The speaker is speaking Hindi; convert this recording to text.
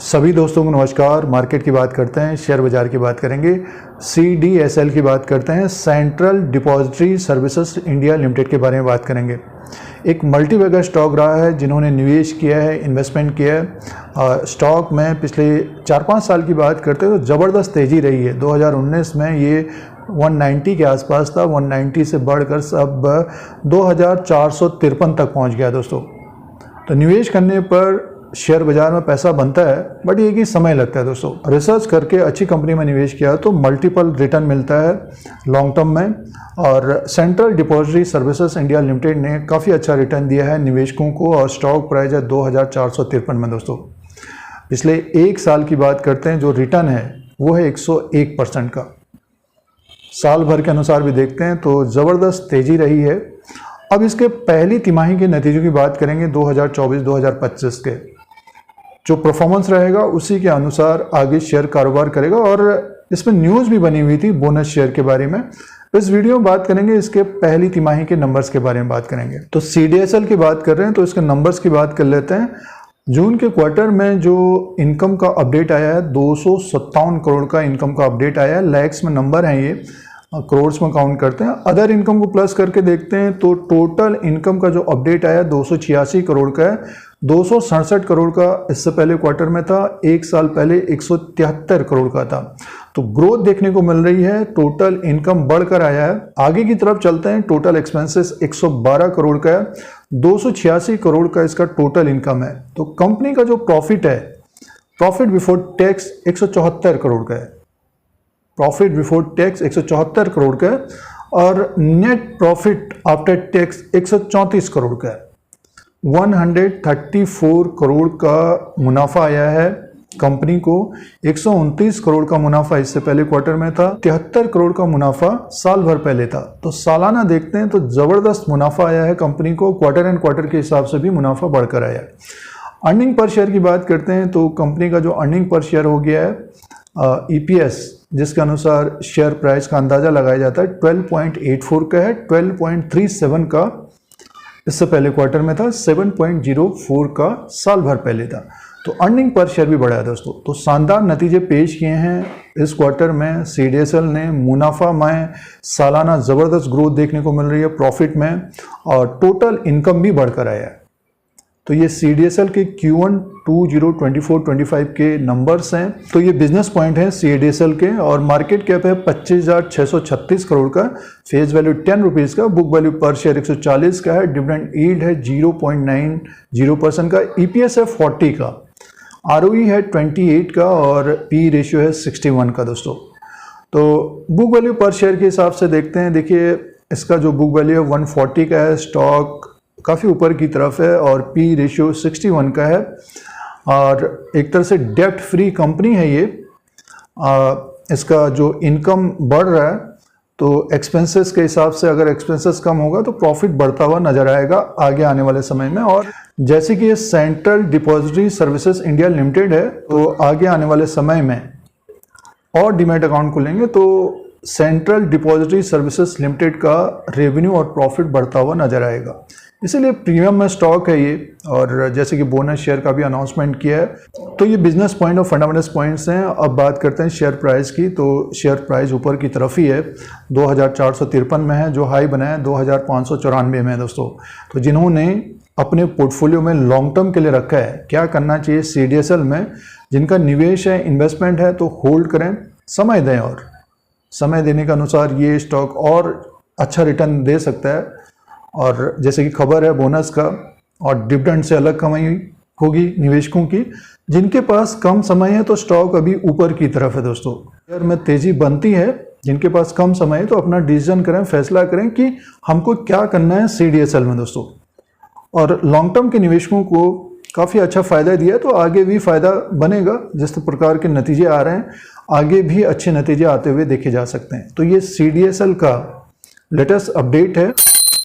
सभी दोस्तों को नमस्कार। मार्केट की बात करते हैं, शेयर बाज़ार की बात करेंगे, CDSL की बात करते हैं, central depository services India limited के बारे में बात करेंगे। एक मल्टीबैगर स्टॉक रहा है, जिन्होंने निवेश किया है, इन्वेस्टमेंट किया है। स्टॉक में पिछले 4-5 साल की बात करते हैं तो ज़बरदस्त तेज़ी रही है। 2019 में ये 190 के आसपास था, 190 से बढ़कर अब 2453 तक पहुंच गया दोस्तों। तो निवेश करने पर शेयर बाज़ार में पैसा बनता है, बट ये कि समय लगता है दोस्तों। रिसर्च करके अच्छी कंपनी में निवेश किया तो मल्टीपल रिटर्न मिलता है लॉन्ग टर्म में। और central depository services India limited ने काफ़ी अच्छा रिटर्न दिया है निवेशकों को, और स्टॉक प्राइस है 2453 में दोस्तों। पिछले 1 साल की बात करते हैं, जो रिटर्न है वो है 101% का। साल भर के अनुसार भी देखते हैं तो ज़बरदस्त तेज़ी रही है। अब इसके पहली तिमाही के नतीजों की बात करेंगे 2024-2025 के। जो परफॉर्मेंस रहेगा उसी के अनुसार आगे शेयर कारोबार करेगा, और इसमें न्यूज़ भी बनी हुई थी बोनस शेयर के बारे में। इस वीडियो में बात करेंगे इसके पहली तिमाही के नंबर्स के बारे में बात करेंगे। तो CDSL की बात कर रहे हैं तो इसके नंबर्स की बात कर लेते हैं। जून के क्वार्टर में जो इनकम का अपडेट आया है, 257 करोड़ का इनकम का अपडेट आया है। लैक्स में नंबर हैं, ये करोड्स में काउंट करते हैं। अदर इनकम को प्लस करके देखते हैं तो टोटल इनकम का जो अपडेट आया 286 करोड़ का है। 267 करोड़ का इससे पहले क्वार्टर में था, 1 साल पहले 173 करोड़ का था। तो ग्रोथ देखने को मिल रही है, टोटल इनकम बढ़कर आया है। आगे की तरफ चलते हैं। टोटल एक्सपेंसेस 112 करोड़ का है, 286 करोड़ का इसका टोटल इनकम है। तो कंपनी का जो प्रॉफिट है, प्रॉफिट बिफोर टैक्स 174 करोड़ का है। प्रॉफिट बिफोर टैक्स 174 करोड़ का है, और net profit after tax 134 crore का है। 134 करोड़ का मुनाफा आया है कंपनी को। 129 करोड़ का मुनाफा इससे पहले क्वार्टर में था। 73 करोड़ का मुनाफा साल भर पहले था। तो सालाना देखते हैं तो जबरदस्त मुनाफा आया है कंपनी को। क्वार्टर एंड क्वार्टर के हिसाब से भी मुनाफा बढ़कर आया है। अर्निंग पर शेयर की बात करते हैं तो कंपनी का जो अर्निंग पर शेयर हो गया है, EPS, जिसके अनुसार शेयर प्राइस का अंदाजा लगाया जाता है, 12.84 का है। 12.37 का इससे पहले क्वार्टर में था, 7.04 का साल भर पहले था। तो अर्निंग पर शेयर भी बढ़ा है दोस्तों। तो शानदार नतीजे पेश किए हैं इस क्वार्टर में CDSL ने। मुनाफा में सालाना ज़बरदस्त ग्रोथ देखने को मिल रही है प्रॉफिट में, और टोटल इनकम भी बढ़कर आया है। तो ये CDSL के Q1 2024-25 के नंबर्स हैं। तो ये बिजनेस पॉइंट है CDSL के, और मार्केट कैप है 25,636 करोड़ का। फेस वैल्यू 10 रुपीज़ का, बुक वैल्यू पर शेयर 140 का है। डिविडेंड यील्ड है 0.90% का। EPS है 40 का, ROE है 28 का, और P रेशियो है 61 का दोस्तों। तो बुक वैल्यू पर शेयर के हिसाब से देखते हैं। देखिए, इसका जो बुक वैल्यू है 140 का है, स्टॉक काफ़ी ऊपर की तरफ है, और P रेशियो 61 का है, और एक तरह से डेब्ट फ्री कंपनी है ये। इसका जो इनकम बढ़ रहा है तो एक्सपेंसेस के हिसाब से, अगर एक्सपेंसेस कम होगा तो प्रॉफिट बढ़ता हुआ नजर आएगा आगे आने वाले समय में। और जैसे कि ये central depository services India limited है, तो आगे आने वाले समय में और डीमैट अकाउंट खोलेंगे तो सेंट्रल डिपॉजिटरी सर्विसेज लिमिटेड का रेवेन्यू और प्रॉफिट बढ़ता हुआ नजर आएगा। इसीलिए प्रीमियम में स्टॉक है ये, और जैसे कि बोनस शेयर का भी अनाउंसमेंट किया है। तो ये बिजनेस पॉइंट और फंडामेंटल्स पॉइंट्स हैं। अब बात करते हैं शेयर प्राइस की। तो शेयर प्राइस ऊपर की तरफ ही है, 2453 में है। जो हाई बना है 2594 में है दोस्तों। तो जिन्होंने अपने पोर्टफोलियो में लॉन्ग टर्म के लिए रखा है, क्या करना चाहिए CDSL में? जिनका निवेश है, इन्वेस्टमेंट है, तो होल्ड करें, समय दें, और समय देने के अनुसार ये स्टॉक और अच्छा रिटर्न दे सकता है। और जैसे कि खबर है बोनस का और डिविडेंड से अलग कमाई होगी निवेशकों की। जिनके पास कम समय है तो स्टॉक अभी ऊपर की तरफ है दोस्तों। शेयर में तेजी बनती है। जिनके पास कम समय है तो अपना डिसीजन करें, फैसला करें कि हमको क्या करना है CDSL में दोस्तों। और लॉन्ग टर्म के निवेशकों को काफ़ी अच्छा फ़ायदा दिया है, तो आगे भी फ़ायदा बनेगा। जिस प्रकार के नतीजे आ रहे हैं, आगे भी अच्छे नतीजे आते हुए देखे जा सकते हैं। तो ये CDSL का लेटेस्ट अपडेट है।